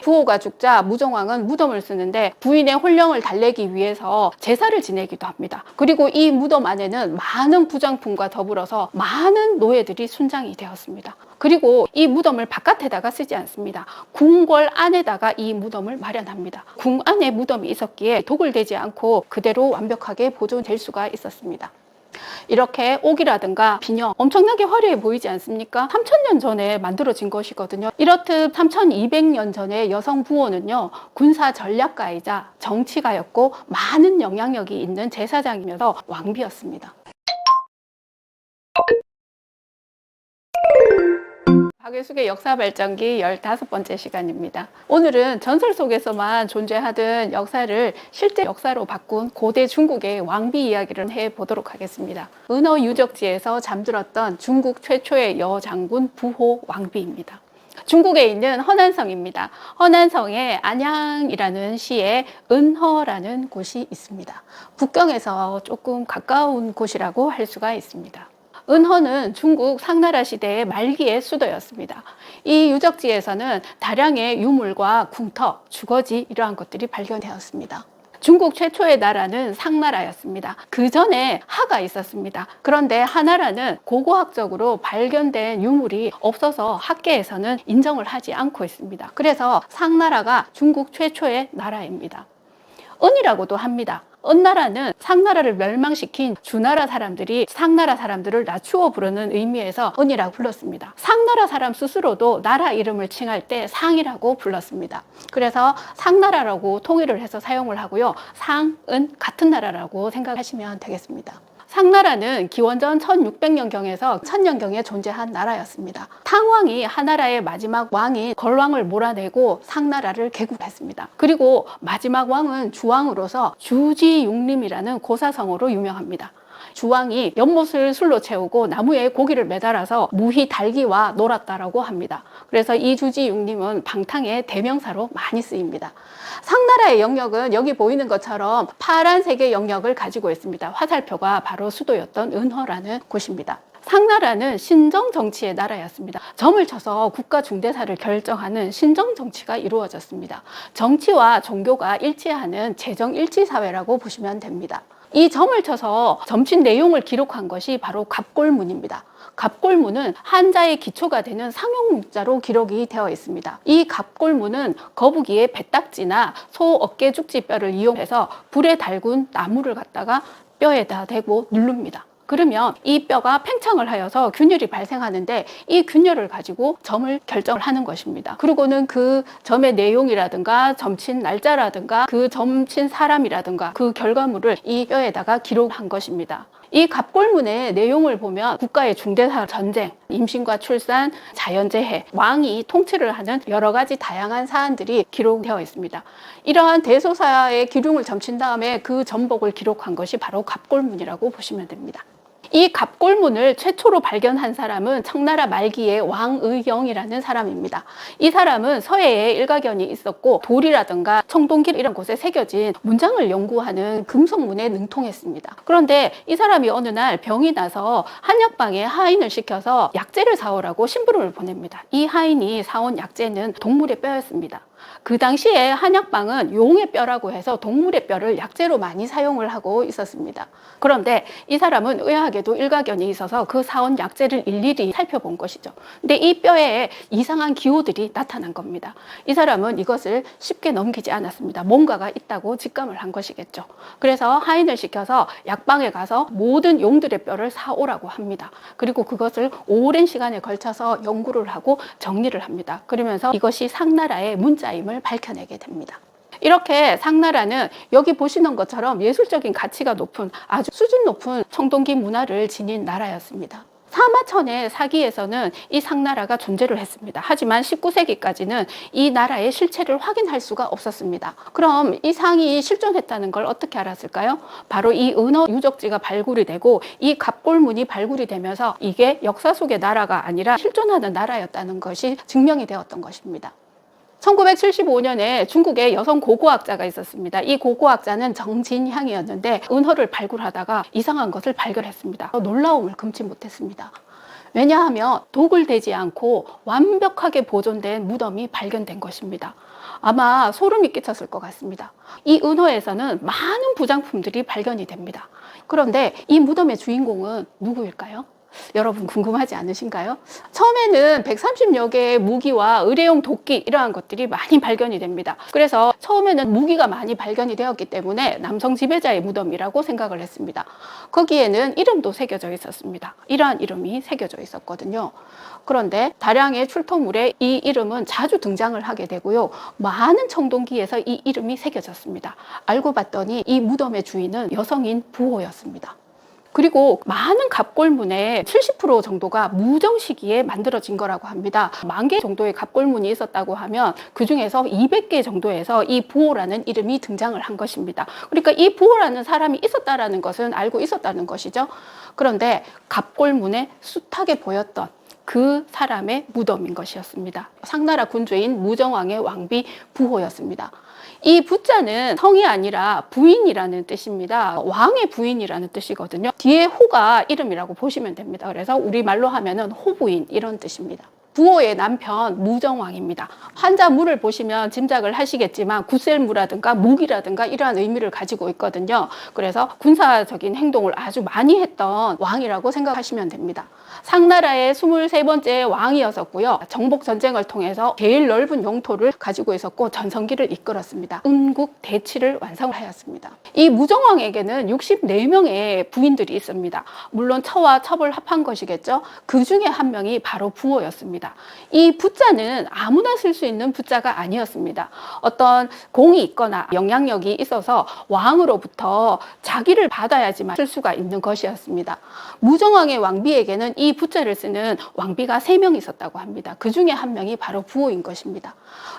부호가 죽자 무정왕은 무덤을 쓰는데 부인의 혼령을 달래기 위해서 제사를 지내기도 합니다. 그리고 이 무덤 안에는 많은 부장품과 더불어서 많은 노예들이 순장이 되었습니다. 그리고 이 무덤을 바깥에다가 쓰지 않습니다. 궁궐 안에다가 이 무덤을 마련합니다. 궁 안에 무덤이 있었기에 도굴되지 않고 그대로 완벽하게 보존될 수가 있었습니다. 이렇게 옥이라든가 비녀 엄청나게 화려해 보이지 않습니까? 3000년 전에 만들어진 것이거든요. 이렇듯 3200년 전에 여성 부호는요, 군사 전략가이자 정치가였고 많은 영향력이 있는 제사장이면서 왕비였습니다. 박예숙의 역사 발전기 15번째 시간입니다. 오늘은 전설 속에서만 존재하던 역사를 실제 역사로 바꾼 고대 중국의 왕비 이야기를 해보도록 하겠습니다. 은허 유적지에서 잠들었던 중국 최초의 여장군 부호 왕비입니다. 중국에 있는 허난성입니다. 허난성에 안양이라는 시에 은허라는 곳이 있습니다. 북경에서 조금 가까운 곳이라고 할 수가 있습니다. 은허는 중국 상나라 시대의 말기의 수도였습니다. 이 유적지에서는 다량의 유물과 궁터, 주거지 이러한 것들이 발견되었습니다. 중국 최초의 나라는 상나라였습니다. 그 전에 하가 있었습니다. 그런데 하나라는 고고학적으로 발견된 유물이 없어서 학계에서는 인정을 하지 않고 있습니다. 그래서 상나라가 중국 최초의 나라입니다. 은이라고도 합니다. 은나라는 상나라를 멸망시킨 주나라 사람들이 상나라 사람들을 낮추어 부르는 의미에서 은이라고 불렀습니다. 상나라 사람 스스로도 나라 이름을 칭할 때 상이라고 불렀습니다. 그래서 상나라라고 통일을 해서 사용을 하고요. 상, 은 같은 나라라고 생각하시면 되겠습니다. 상나라는 기원전 1600년경에서 1000년경에 존재한 나라였습니다. 탕왕이 하나라의 마지막 왕인 걸왕을 몰아내고 상나라를 개국했습니다. 그리고 마지막 왕은 주왕으로서 주지육림이라는 고사성어로 유명합니다. 주왕이 연못을 술로 채우고 나무에 고기를 매달아서 무희 달기와 놀았다라고 합니다. 그래서 이 주지육림은 방탕의 대명사로 많이 쓰입니다. 상나라의 영역은 여기 보이는 것처럼 파란색의 영역을 가지고 있습니다. 화살표가 바로 수도였던 은허라는 곳입니다. 상나라는 신정 정치의 나라였습니다. 점을 쳐서 국가 중대사를 결정하는 신정 정치가 이루어졌습니다. 정치와 종교가 일치하는 재정 일치 사회라고 보시면 됩니다. 이 점을 쳐서 점친 내용을 기록한 것이 바로 갑골문입니다. 갑골문은 한자의 기초가 되는 상용문자로 기록이 되어 있습니다. 이 갑골문은 거북이의 배딱지나 소 어깨 죽지 뼈를 이용해서 불에 달군 나무를 갖다가 뼈에다 대고 누릅니다. 그러면 이 뼈가 팽창을 하여서 균열이 발생하는데 이 균열을 가지고 점을 결정을 하는 것입니다. 그리고는 그 점의 내용이라든가 점친 날짜라든가 그 점친 사람이라든가 그 결과물을 이 뼈에다가 기록한 것입니다. 이 갑골문의 내용을 보면 국가의 중대사 전쟁, 임신과 출산, 자연재해, 왕이 통치를 하는 여러 가지 다양한 사안들이 기록되어 있습니다. 이러한 대소사의 기둥을 점친 다음에 그 전복을 기록한 것이 바로 갑골문이라고 보시면 됩니다. 이 갑골문을 최초로 발견한 사람은 청나라 말기의 왕의영이라는 사람입니다. 이 사람은 서해에 일가견이 있었고 돌이라든가 청동길 이런 곳에 새겨진 문장을 연구하는 금속문에 능통했습니다. 그런데 이 사람이 어느 날 병이 나서 한약방에 하인을 시켜서 약재를 사오라고 심부름을 보냅니다. 이 하인이 사온 약재는 동물의 뼈였습니다. 그 당시에 한약방은 용의 뼈라고 해서 동물의 뼈를 약재로 많이 사용을 하고 있었습니다. 그런데 이 사람은 의아하게도 일가견이 있어서 그 사온 약재를 일일이 살펴본 것이죠. 근데 이 뼈에 이상한 기호들이 나타난 겁니다. 이 사람은 이것을 쉽게 넘기지 않았습니다. 뭔가가 있다고 직감을 한 것이겠죠. 그래서 하인을 시켜서 약방에 가서 모든 용들의 뼈를 사오라고 합니다. 그리고 그것을 오랜 시간에 걸쳐서 연구를 하고 정리를 합니다. 그러면서 이것이 상나라의 문자임을 밝혀내게 됩니다. 이렇게 상나라는 여기 보시는 것처럼 예술적인 가치가 높은 아주 수준 높은 청동기 문화를 지닌 나라였습니다. 사마천의 사기에서는 이 상나라가 존재를 했습니다. 하지만 19세기까지는 이 나라의 실체를 확인할 수가 없었습니다. 그럼 이 상이 실존했다는 걸 어떻게 알았을까요? 바로 이 은허 유적지가 발굴이 되고 이 갑골문이 발굴이 되면서 이게 역사 속의 나라가 아니라 실존하는 나라였다는 것이 증명이 되었던 것입니다. 1975년에 중국의 여성 고고학자가 있었습니다. 이 고고학자는 정진향이었는데 은허를 발굴하다가 이상한 것을 발견했습니다. 놀라움을 금치 못했습니다. 왜냐하면 독을 대지 않고 완벽하게 보존된 무덤이 발견된 것입니다. 아마 소름이 끼쳤을 것 같습니다. 이 은호에서는 많은 부장품들이 발견이 됩니다. 그런데 이 무덤의 주인공은 누구일까요? 여러분 궁금하지 않으신가요? 처음에는 130여 개의 무기와 의뢰용 도끼 이러한 것들이 많이 발견이 됩니다. 그래서 처음에는 무기가 많이 발견이 되었기 때문에 남성 지배자의 무덤이라고 생각을 했습니다. 거기에는 이름도 새겨져 있었습니다. 이러한 이름이 새겨져 있었거든요. 그런데 다량의 출토물에 이 이름은 자주 등장을 하게 되고요. 많은 청동기에서 이 이름이 새겨졌습니다. 알고 봤더니 이 무덤의 주인은 여성인 부호였습니다. 그리고 많은 갑골문의 70% 정도가 무정 시기에 만들어진 거라고 합니다. 10,000개 정도의 갑골문이 있었다고 하면 그 중에서 200개 정도에서 이 부호라는 이름이 등장을 한 것입니다. 그러니까 이 부호라는 사람이 있었다라는 것은 알고 있었다는 것이죠. 그런데 갑골문에 숱하게 보였던 그 사람의 무덤인 것이었습니다. 상나라 군주인 무정왕의 왕비 부호였습니다. 이 부자는 성이 아니라 부인이라는 뜻입니다. 왕의 부인이라는 뜻이거든요. 뒤에 호가 이름이라고 보시면 됩니다. 그래서 우리말로 하면은 호부인 이런 뜻입니다. 부호의 남편 무정왕입니다. 환자물을 보시면 짐작을 하시겠지만 굳셀무라든가 무기라든가 이러한 의미를 가지고 있거든요. 그래서 군사적인 행동을 아주 많이 했던 왕이라고 생각하시면 됩니다. 상나라의 23번째 왕이었었고요. 정복전쟁을 통해서 제일 넓은 영토를 가지고 있었고 전성기를 이끌었습니다. 은국 대치를 완성하였습니다. 이 무정왕에게는 64명의 부인들이 있습니다. 물론 처와 첩을 합한 것이겠죠. 그 중에 한 명이 바로 부호였습니다. 이 부자는 아무나 쓸 수 있는 부자가 아니었습니다. 어떤 공이 있거나 영향력이 있어서 왕으로부터 자기를 받아야지만 쓸 수가 있는 것이었습니다. 무정왕의 왕비에게는 이 부자를 쓰는 왕비가 3명 있었다고 합니다. 그 중에 한 명이 바로 부호인 것입니다.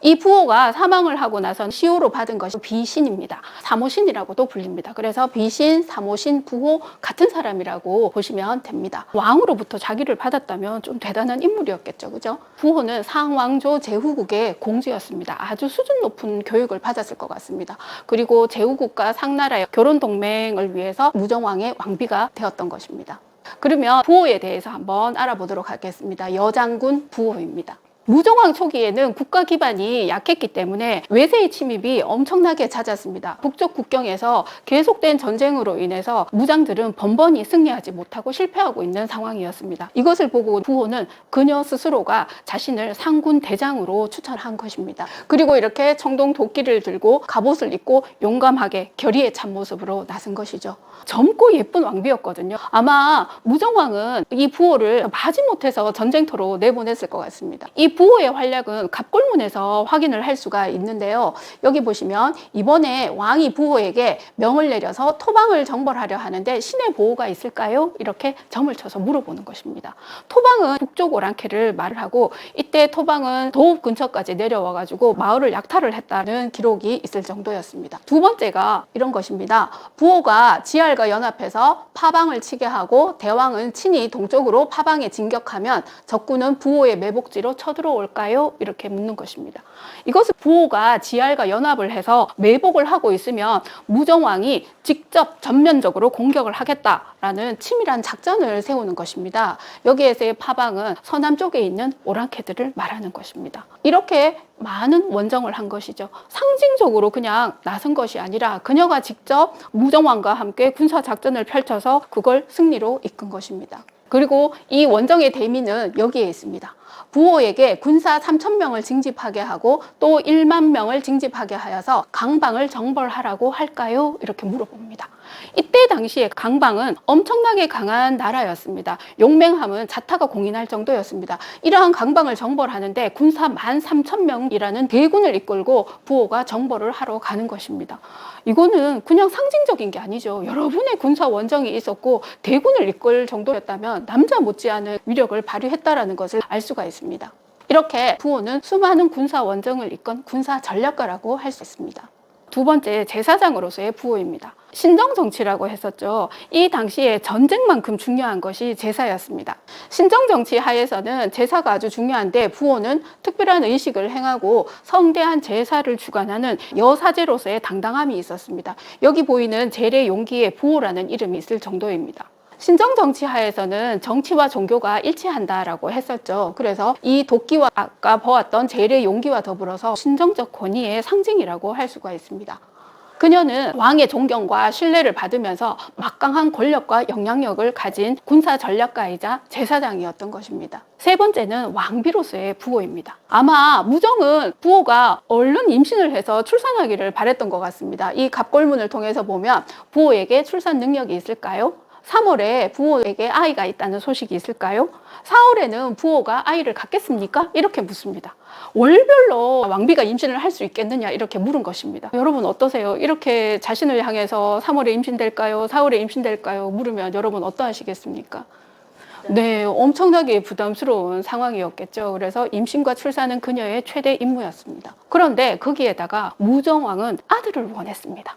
이 부호가 사망을 하고 나서 시호로 받은 것이 비신입니다. 사모신이라고도 불립니다. 그래서 비신, 사모신, 부호 같은 사람이라고 보시면 됩니다. 왕으로부터 자기를 받았다면 좀 대단한 인물이었겠죠. 그죠? 부호는 상왕조 제후국의 공주였습니다. 아주 수준 높은 교육을 받았을 것 같습니다. 그리고 제후국과 상나라의 결혼 동맹을 위해서 무정왕의 왕비가 되었던 것입니다. 그러면 부호에 대해서 한번 알아보도록 하겠습니다. 여장군 부호입니다. 무정왕 초기에는 국가 기반이 약했기 때문에 외세의 침입이 엄청나게 잦았습니다. 북쪽 국경에서 계속된 전쟁으로 인해서 무장들은 번번이 승리하지 못하고 실패하고 있는 상황이었습니다. 이것을 보고 부호는 그녀 스스로가 자신을 상군 대장으로 추천한 것입니다. 그리고 이렇게 청동 도끼를 들고 갑옷을 입고 용감하게 결의에 찬 모습으로 나선 것이죠. 젊고 예쁜 왕비였거든요. 아마 무정왕은 이 부호를 마지못해서 전쟁터로 내보냈을 것 같습니다. 이 부호의 활약은 갑골문에서 확인을 할 수가 있는데요. 여기 보시면 이번에 왕이 부호에게 명을 내려서 토방을 정벌하려 하는데 신의 보호가 있을까요? 이렇게 점을 쳐서 물어보는 것입니다. 토방은 북쪽 오랑캐를 말을 하고 이때 토방은 도읍 근처까지 내려와가지고 마을을 약탈을 했다는 기록이 있을 정도였습니다. 두 번째가 이런 것입니다. 부호가 지알과 연합해서 파방을 치게 하고 대왕은 친히 동쪽으로 파방에 진격하면 적군은 부호의 매복지로 쳐들어올까요? 이렇게 묻는 것입니다. 이것은 부호가 지알과 연합을 해서 매복을 하고 있으면 무정왕이 직접 전면적으로 공격을 하겠다라는 치밀한 작전을 세우는 것입니다. 여기에서의 파방은 서남 쪽에 있는 오랑캐들을 말하는 것입니다. 이렇게 많은 원정을 한 것이죠. 상징적으로 그냥 나선 것이 아니라 그녀가 직접 무정왕과 함께 군사작전을 펼쳐서 그걸 승리로 이끈 것입니다. 그리고 이 원정의 대미는 여기에 있습니다. 부호에게 군사 3,000명을 징집하게 하고 또 1만 명을 징집하게 하여서 강방을 정벌하라고 할까요? 이렇게 물어봅니다. 이때 당시에 강방은 엄청나게 강한 나라였습니다. 용맹함은 자타가 공인할 정도였습니다. 이러한 강방을 정벌하는데 군사 13,000명이라는 대군을 이끌고 부호가 정벌을 하러 가는 것입니다. 이거는 그냥 상징적인 게 아니죠. 여러분의 군사 원정이 있었고 대군을 이끌 정도였다면 남자 못지않은 위력을 발휘했다라는 것을 알 수가 있습니다. 이렇게 부호는 수많은 군사 원정을 이끈 군사 전략가라고 할 수 있습니다. 두 번째, 제사장으로서의 부호입니다. 신정정치라고 했었죠. 이 당시에 전쟁만큼 중요한 것이 제사였습니다. 신정정치 하에서는 제사가 아주 중요한데 부호는 특별한 의식을 행하고 성대한 제사를 주관하는 여사제로서의 당당함이 있었습니다. 여기 보이는 제례 용기에 부호라는 이름이 있을 정도입니다. 신정 정치 하에서는 정치와 종교가 일치한다라고 했었죠. 그래서 이 도끼와 아까 보았던 제일의 용기와 더불어서 신정적 권위의 상징이라고 할 수가 있습니다. 그녀는 왕의 존경과 신뢰를 받으면서 막강한 권력과 영향력을 가진 군사 전략가이자 제사장이었던 것입니다. 세 번째는 왕비로서의 부호입니다. 아마 무정은 부호가 얼른 임신을 해서 출산하기를 바랬던 것 같습니다. 이 갑골문을 통해서 보면 부호에게 출산 능력이 있을까요? 3월에 부호에게 아이가 있다는 소식이 있을까요? 4월에는 부호가 아이를 갖겠습니까? 이렇게 묻습니다. 월별로 왕비가 임신을 할 수 있겠느냐 이렇게 물은 것입니다. 여러분 어떠세요? 이렇게 자신을 향해서 3월에 임신될까요? 4월에 임신될까요? 물으면 여러분 어떠하시겠습니까? 네, 엄청나게 부담스러운 상황이었겠죠. 그래서 임신과 출산은 그녀의 최대 임무였습니다. 그런데 거기에다가 무정왕은 아들을 원했습니다.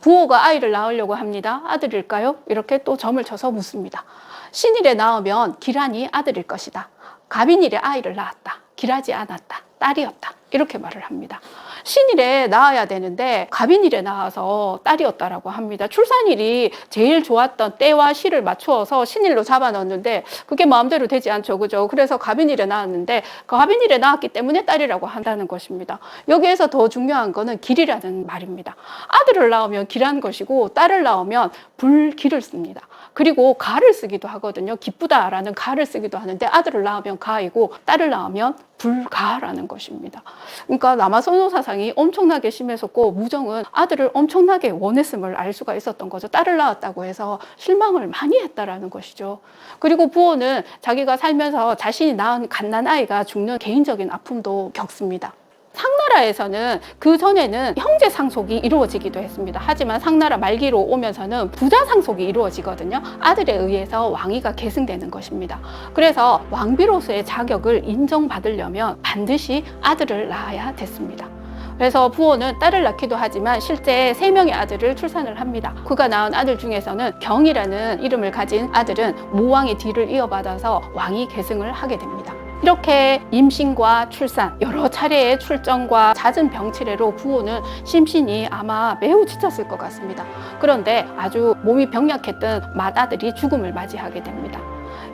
부호가 아이를 낳으려고 합니다. 아들일까요? 이렇게 또 점을 쳐서 묻습니다. 신일에 낳으면 기란이 아들일 것이다. 갑인일에 아이를 낳았다. 기라지 않았다. 딸이었다. 이렇게 말을 합니다. 신일에 낳아야 되는데 갑인일에 낳아서 딸이었다라고 합니다. 출산일이 제일 좋았던 때와 시를 맞추어서 신일로 잡아넣었는데 그게 마음대로 되지 않죠. 그죠? 그래서 갑인일에 낳았는데 갑인일에 낳았기 때문에 딸이라고 한다는 것입니다. 여기에서 더 중요한 거는 길이라는 말입니다. 아들을 낳으면 길한 것이고 딸을 낳으면 불길을 씁니다. 그리고 가를 쓰기도 하거든요. 기쁘다라는 가를 쓰기도 하는데 아들을 낳으면 가이고 딸을 낳으면 불가라는 것입니다. 그러니까 남아선호 사상이 엄청나게 심했었고 무정은 아들을 엄청나게 원했음을 알 수가 있었던 거죠. 딸을 낳았다고 해서 실망을 많이 했다라는 것이죠. 그리고 부호는 자기가 살면서 자신이 낳은 갓난아이가 죽는 개인적인 아픔도 겪습니다. 상나라에서는 그 전에는 형제 상속이 이루어지기도 했습니다. 하지만 상나라 말기로 오면서는 부자 상속이 이루어지거든요. 아들에 의해서 왕위가 계승되는 것입니다. 그래서 왕비로서의 자격을 인정받으려면 반드시 아들을 낳아야 됐습니다. 그래서 부호는 딸을 낳기도 하지만 실제 3명의 아들을 출산을 합니다. 그가 낳은 아들 중에서는 경이라는 이름을 가진 아들은 모왕의 뒤를 이어받아서 왕위 계승을 하게 됩니다. 이렇게 임신과 출산, 여러 차례의 출정과 잦은 병치레로 부호는 심신이 아마 매우 지쳤을 것 같습니다. 그런데 아주 몸이 병약했던 맏아들이 죽음을 맞이하게 됩니다.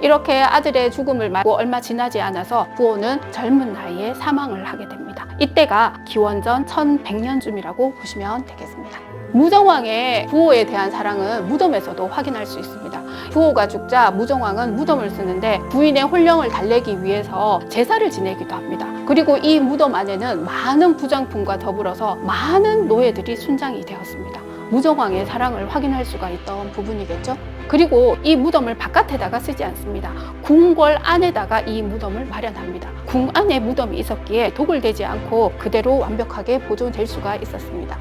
이렇게 아들의 죽음을 맞고 얼마 지나지 않아서 부호는 젊은 나이에 사망을 하게 됩니다. 이때가 기원전 1100년쯤이라고 보시면 되겠습니다. 무정왕의 부호에 대한 사랑은 무덤에서도 확인할 수 있습니다. 부호가 죽자 무정왕은 무덤을 쓰는데 부인의 혼령을 달래기 위해서 제사를 지내기도 합니다. 그리고 이 무덤 안에는 많은 부장품과 더불어서 많은 노예들이 순장이 되었습니다. 무정왕의 사랑을 확인할 수가 있던 부분이겠죠. 그리고 이 무덤을 바깥에다가 쓰지 않습니다. 궁궐 안에다가 이 무덤을 마련합니다. 궁 안에 무덤이 있었기에 도굴되지 않고 그대로 완벽하게 보존될 수가 있었습니다.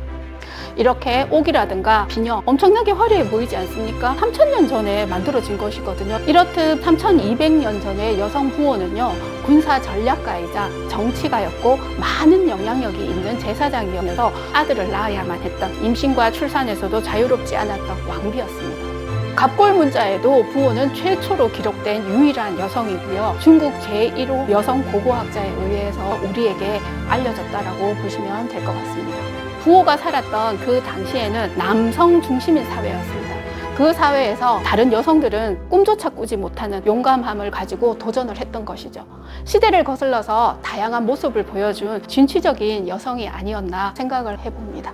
이렇게 옥이라든가 비녀 엄청나게 화려해 보이지 않습니까? 3000년 전에 만들어진 것이거든요. 이렇듯 3200년 전에 여성 부호는요, 군사 전략가이자 정치가였고 많은 영향력이 있는 제사장이어서 아들을 낳아야만 했던, 임신과 출산에서도 자유롭지 않았던 왕비였습니다. 갑골문자에도 부호는 최초로 기록된 유일한 여성이고요. 중국 제1호 여성 고고학자에 의해서 우리에게 알려졌다라고 보시면 될 것 같습니다. 부호가 살았던 그 당시에는 남성 중심인 사회였습니다. 그 사회에서 다른 여성들은 꿈조차 꾸지 못하는 용감함을 가지고 도전을 했던 것이죠. 시대를 거슬러서 다양한 모습을 보여준 진취적인 여성이 아니었나 생각을 해봅니다.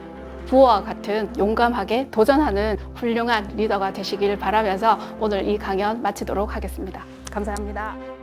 부호와 같은 용감하게 도전하는 훌륭한 리더가 되시길 바라면서 오늘 이 강연 마치도록 하겠습니다. 감사합니다.